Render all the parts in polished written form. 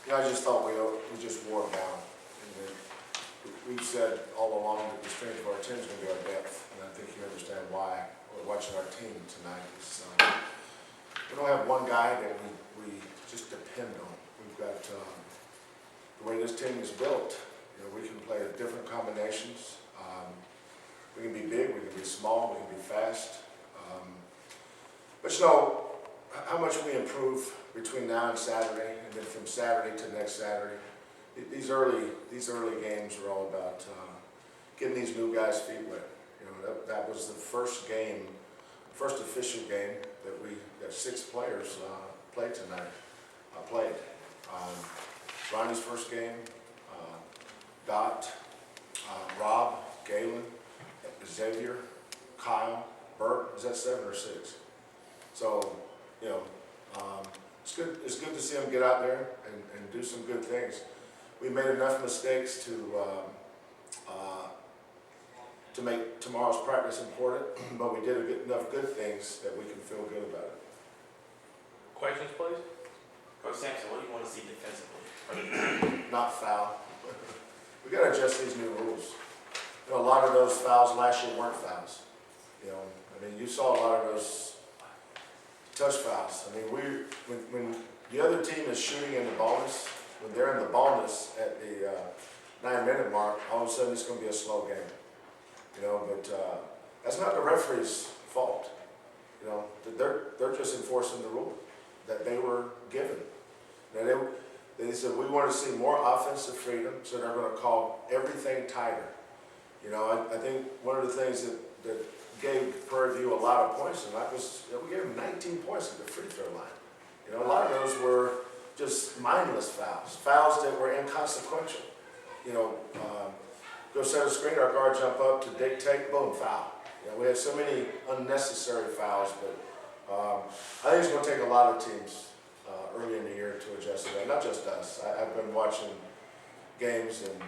I just thought we just wore it down. And we've said all along that the strength of our team is going to be our depth, and I think you understand why. We're watching our team tonight. We don't have one guy that we just depend on. We've got the way this team is built. We can play different combinations. We can be big, we can be small, we can be fast. But how much we improve between now and Saturday, and then from Saturday to next Saturday. These early games are all about getting these new guys' feet wet. That was the first official game that we got 6 players played tonight. Ronnie's first game, Dot, Rob, Galen, Xavier, Kyle, Bert. Is that 7 or 6? So, it's good to see them get out there and do some good things. We made enough mistakes to make tomorrow's practice important, but we did enough good things that we can feel good about it. Questions, please? Coach Sampson, what do you want to see defensively? Not foul. We got to adjust these new rules. A lot of those fouls last year weren't fouls. You saw a lot of those touch fouls. When the other team is shooting in the bonus, when they're in the bonus at the 9-minute mark, all of a sudden it's going to be a slow game. But that's not the referee's fault. They're just enforcing the rule that they were given. Now they said we want to see more offensive freedom, so they're going to call everything tighter. I think one of the things that gave Prairie View a lot of points tonight was we gave them 19 points at the free throw line. A lot of those were just mindless fouls that were inconsequential. Go set a screen, our guard jump up to dictate, boom, foul. We had so many unnecessary fouls, but I think it's going to take a lot of teams early in the year to adjust to that. Not just us. I've been watching games and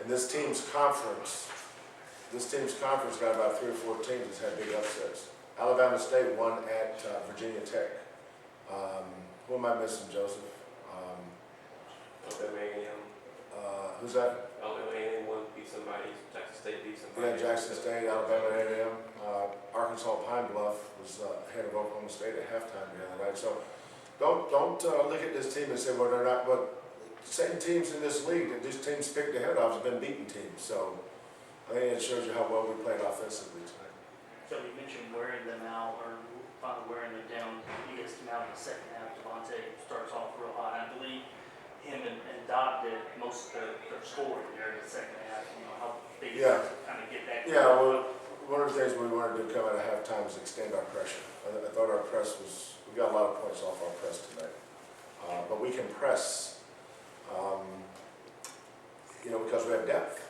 this team's conference got about 3 or 4 teams that's had big upsets. Alabama State won at Virginia Tech. Who am I missing, Joseph? Alabama A&M. Who's that? Alabama A&M won, beat somebody. Jackson State beat somebody. Yeah, Jackson State, Alabama A&M. Arkansas Pine Bluff was ahead of Oklahoma State at halftime the other night. So don't look at this team and say, well, they're not. But same teams in this league that these teams picked ahead of have been beaten teams. So I think it shows you how well we played offensively tonight. So you mentioned wearing them out, or finally wearing them down. You guys came out in the second half. Devontae starts off real hot. I believe him and Dot did most of their scoring there in the second half. How big is it to kind of get that? Yeah, well, one of the things we wanted to do come out of halftime is extend our pressure. I thought our press we got a lot of points off our press tonight. But we can press, because we have depth.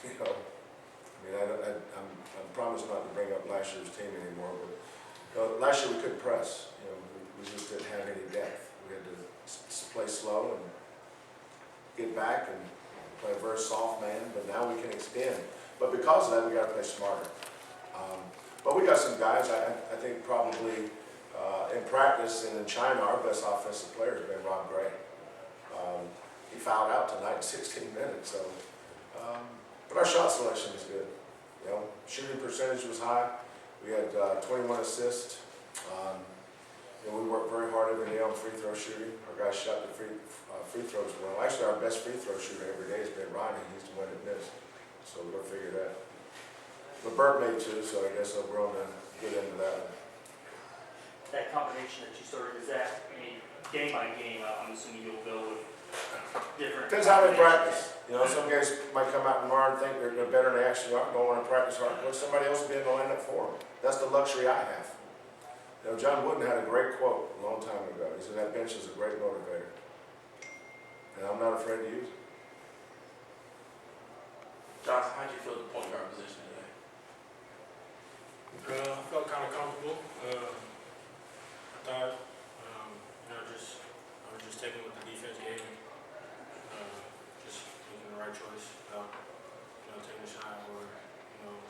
I promise not to bring up last year's team anymore, but last year we couldn't press. We just didn't have any depth. We had to play slow and get back and play a very soft man, but now we can extend. But because of that, we got to play smarter. But we got some guys, I think probably in practice and in China, our best offensive player has been Rob Gray. He fouled out tonight in 16 minutes. So, but our shot selection is good. Shooting percentage was high. We had 21 assists. We worked very hard every day on free throw shooting. Our guys shot the free throws well. Actually, our best free throw shooter every day has been Ronnie. He's the one that missed. So we're going to figure that. But Bert made 2, so I guess we're going to get into that one. That combination that you started, is that game by game? I'm assuming you'll go with different. Depends how they practice. Some guys might come out tomorrow and think they're better than they actually are, don't want to practice hard. Let somebody else be in the lineup for them. That's the luxury I have. John Wooden had a great quote a long time ago. He said, that bench is a great motivator. And I'm not afraid to use it. Johnson, how did you feel the point guard position today? I felt kind of comfortable. I thought, I was just taking what the defense gave me. Just making the right choice about, taking a shot or,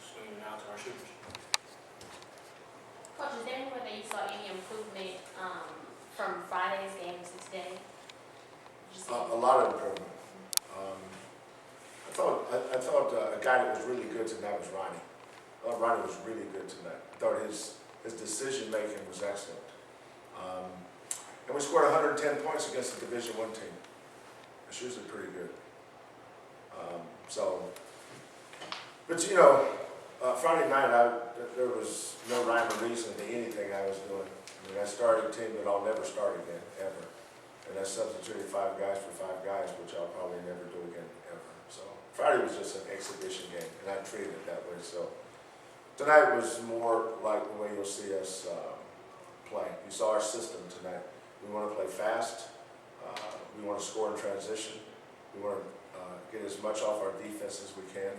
swinging it out to our shooters. Coach, is there any way that you saw any improvement from Friday's game to today? A lot of improvement. I thought a guy that was really good tonight was Ronnie. I thought Ronnie was really good tonight. I thought his decision making was excellent. And we scored 110 points against the Division I team. That's usually pretty good. But you know, Friday night there was no rhyme or reason to anything I was doing. I mean, I started a team that I'll never start again, ever. And I substituted 5 guys for 5 guys, which I'll probably never do again, ever. So Friday was just an exhibition game, and I treated it that way. So tonight was more like the way you'll see us play. You saw our system tonight. We want to play fast. We want to score in transition. We want to get as much off our defense as we can.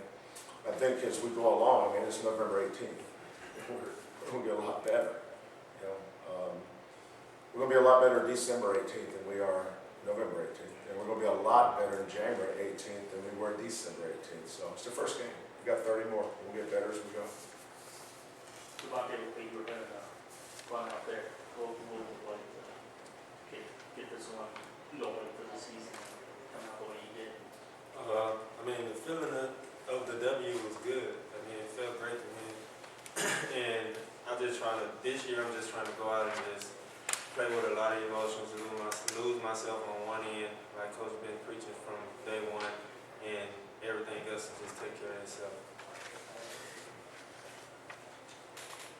I think as we go along, I mean, it's November 18th. We're going to get a lot better. You know, we're going to be a lot better December 18th than we are November 18th. And we're going to be a lot better January 18th than we were December 18th. So it's the first game. We've got 30 more. We'll get better as we go. Devontae, we were going to run out there, go like, get this one going for the season, come out the way you did. I mean, the feeling of the W was good. I mean, it felt great to me. And this year I'm just trying to go out and just play with a lot of emotions, lose myself on one end, like Coach been preaching from day one, and everything else will just take care of itself.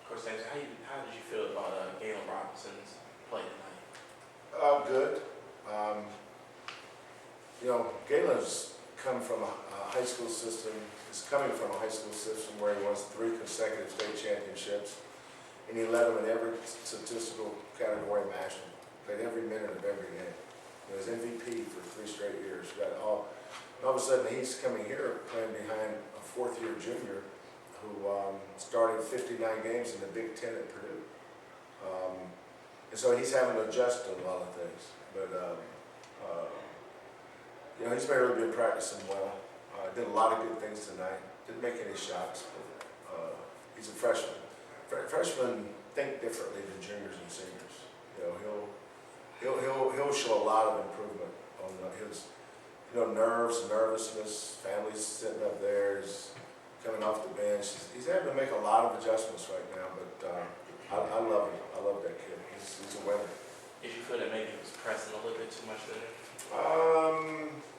Coach Sanchez, how did you feel about Galen Robinson's play tonight? Good. You know, Galen's come from a high school system, is coming from a high school system where he won 3 consecutive state championships, and he led them in every statistical category imaginable. Played every minute of every game. He was MVP for 3 straight years. All of a sudden, he's coming here playing behind a 4th-year junior who started 59 games in the Big Ten at Purdue. And so he's having to adjust to a lot of things. But you know, he's been really good practicing well. Did a lot of good things tonight. Didn't make any shots, but he's a freshman. Freshmen think differently than juniors and seniors. You know, he'll show a lot of improvement on his, you know, nervousness. Family's sitting up there. He's coming off the bench. He's having to make a lot of adjustments right now, but I love him. I love that kid. He's a winner. Did you feel that maybe he was pressing a little bit too much there?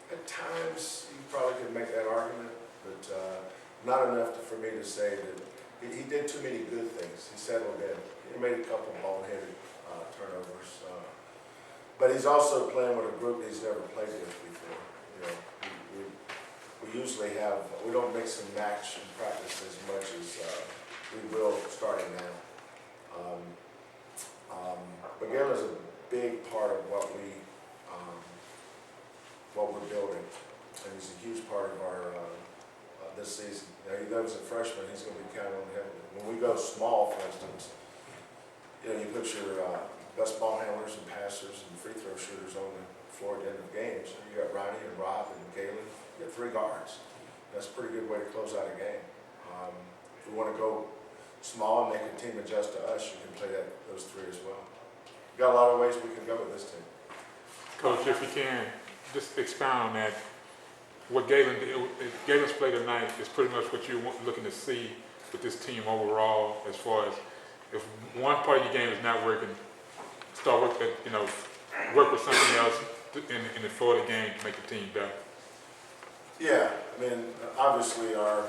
At times, you probably could make that argument, but not enough for me to say that he did too many good things. He settled in. He made a couple ball-headed turnovers. But he's also playing with a group he's never played with before. You know, we usually we don't mix and match in practice as much as we will starting now. But Galen's a big part of what we're building, and he's a huge part of our this season. You know, he was a freshman; he's going to be counted on heavily. When we go small, for instance, you know, you put your best ball handlers and passers and free throw shooters on the floor at the end of games. You got Ronnie and Rob and Galen. You got 3 guards. That's a pretty good way to close out a game. If we want to go small and make a team adjust to us, you can play those 3 as well. We've got a lot of ways we can go with this team. Coach, if you can, just expound on that. What Galen's play tonight is pretty much what you're looking to see with this team overall, as far as if one part of your game is not working, start work with something else in the flow of the game to make the team better. Yeah, I mean, obviously our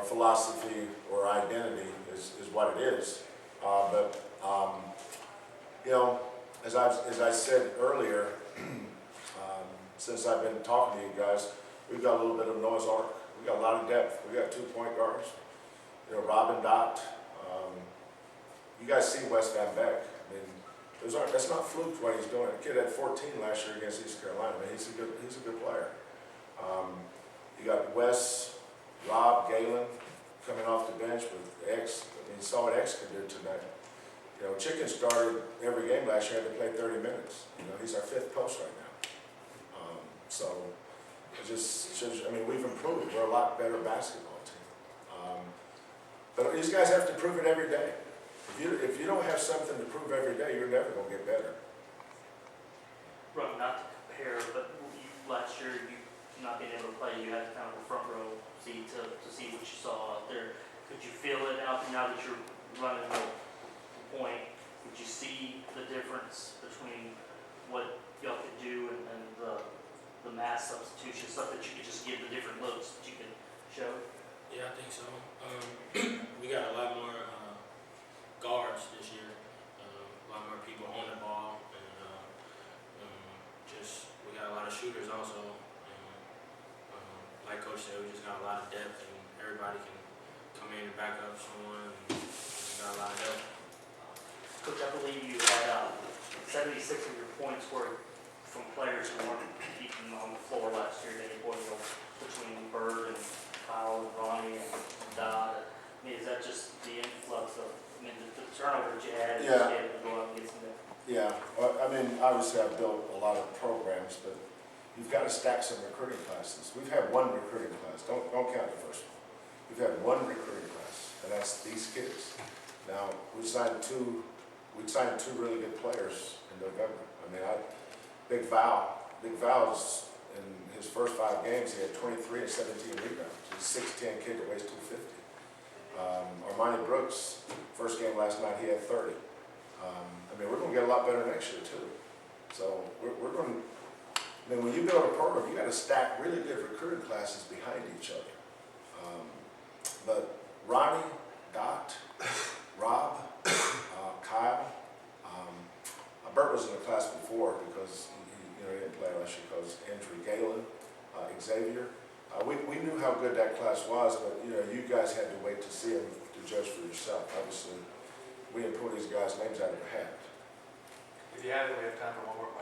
philosophy or identity is what it is. You know, as I said earlier, since I've been talking to you guys, we've got a little bit of Noah's Ark. We've got a lot of depth. We've got 2 point guards. You know, Rob and Dot. You guys see Wes Van Beck. I mean, that's not fluke what he's doing. The kid had 14 last year against East Carolina. I mean, he's a good player. You got Wes, Rob, Galen coming off the bench with X. I mean, you saw what X could do tonight. You know, Chicken started every game last year, had to play 30 minutes. You know, he's our 5th post right now. So it just shows you, I mean, we've improved. We're a lot better basketball team. But these guys have to prove it every day. If you don't have something to prove every day, you're never going to get better. Right, not to play, you had kind of a front row seat to see what you saw out there. Could you feel it out there now that you're running the point? Could you see the difference between what y'all could do and the mass substitution, stuff that you could just give the different looks that you could show? Yeah, I think so. We got a lot more guards this year, a lot more people on the ball, and just we got a lot of shooters also. Like Coach said, we just got a lot of depth, and everybody can come in and back up someone. And we just got a lot of depth. Coach, I believe you had 76 of your points were from players who weren't even on the floor last year. They were between Bird and Kyle and Ronnie and Dodd. I mean, is that just the influx of, the turnover that you had, Yeah. just able to go out and get some depth? Yeah, well, I mean, obviously I've built a lot of programs, but you've got to stack some recruiting classes. We've had one recruiting class, don't count the first one. We've had one recruiting class, and that's these kids. Now, we signed two really good players in November. I mean, Big Val's, in his first 5 games, he had 23 and 17 rebounds. He's a 6'10" kid that weighs 250. Armani Brooks, first game last night, he had 30. I mean, we're going to get a lot better next year, too. So we're going to, I mean, when you build a program, you got to stack really good recruiting classes behind each other. But Ronnie, Dot, Rob, Kyle, Bert was in the class before because he didn't play last year because Andrew Galen, Xavier. We knew how good that class was, but you guys had to wait to see them to judge for yourself. Obviously, we didn't pull these guys' names out of a hat. If you have it, we have time for one more question.